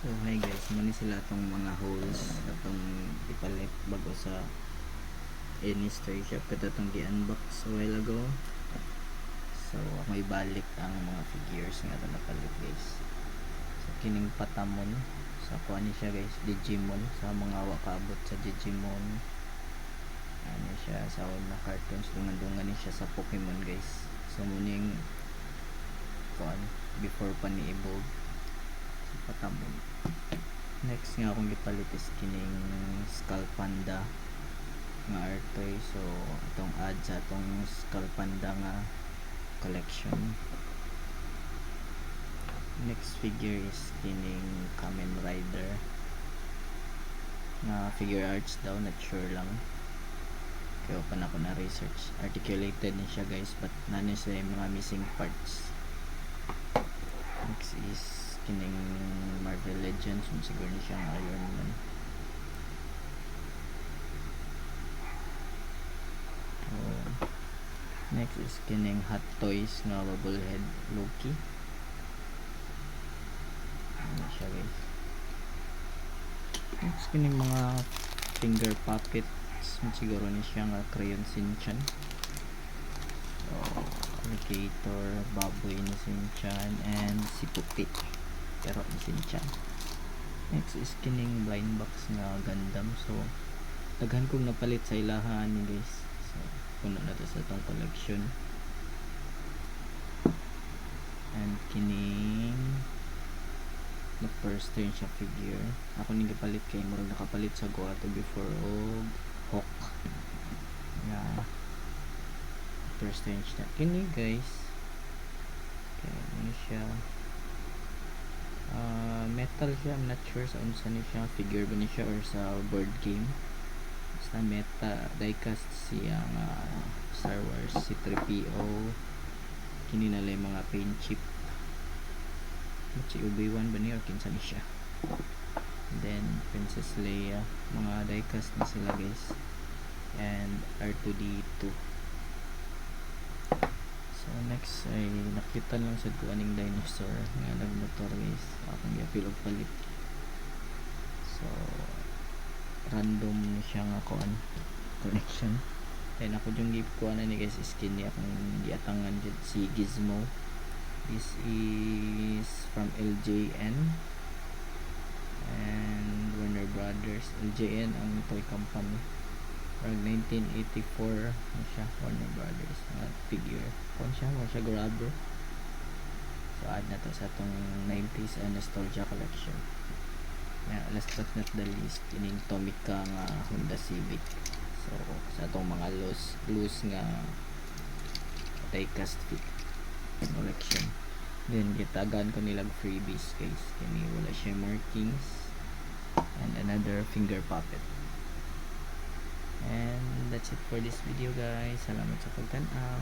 So hi guys, mani sila itong mga holes atong ipalit bago sa Ennis toy shop kada itong gi-unbox a while ago. So may balik ang mga figures nga ito napalit guys. So kining patamon sa kuha ni siya guys, Digimon, sa mga wakaabot sa Digimon. Ano siya sa na cartoons, dungan-dungan ni siya sa Pokemon guys. So muning kuan before pa ni evolve sa patamon. Next nga akong gipalit is kining Skull Panda nga art toy. So itong add sa itong Skull Panda nga collection. Next figure is kining Kamen Rider nga figure arts daw, not sure lang kaya pa na ako na research. Articulated ni siya guys, but nani siya yung mga missing parts. Next is kining Marvel Legends, siguro ni siyang Iron Man. Next is kining Hot Toys nga Bubblehead Loki. Ano siya guys. Next kining mga finger puppets, siguro ni siya nga Crayon Shinchan. So Alligator, Baboy ni Shinchan, and si Puti pero ni Shinchan. Next is kining blind box nga Gundam. So daghan kong napalit sa ilahan ni guys. So puno na to sa itong collection. And kining na first turn siya figure. Ako ning gipalit kay murag nakapalit sa Goato before og Hawk. Yeah. First turn siya. Kini guys. Okay, ano siya? Metal siya. I'm not sure sa unsa ni siya. Figure ba ni siya or sa board game. Basta meta diecast siya Star Wars C-3PO. Kini na lang mga paint chip. Si Obi-Wan ba niya or kinsa ni siya. And then Princess Leia, mga diecast na sila guys. And R2D2. So next ay nakita lang sa kuaning dinosaur nga nagmotor guys. Akong gi-feel og palit. So random ni siya nga kuan connection. Then ako yung gikuan na ni guys skin niya akong giatangan dyan si Gizmo. This is from LJN and Warner Brothers. LJN ang toy company. Parang 1984 na siya, Warner Brothers figure. Kung siya, wala siya grabber. So add na to sa itong 90s nostalgia collection. Last but not the least, kining Tomica nga Honda Civic. So sa itong mga loose nga diecast collection. Then gitagan ko nilang freebies guys. Kini wala siya markings. And another finger puppet. And that's it for this video guys. Salamat sa pagtanaw.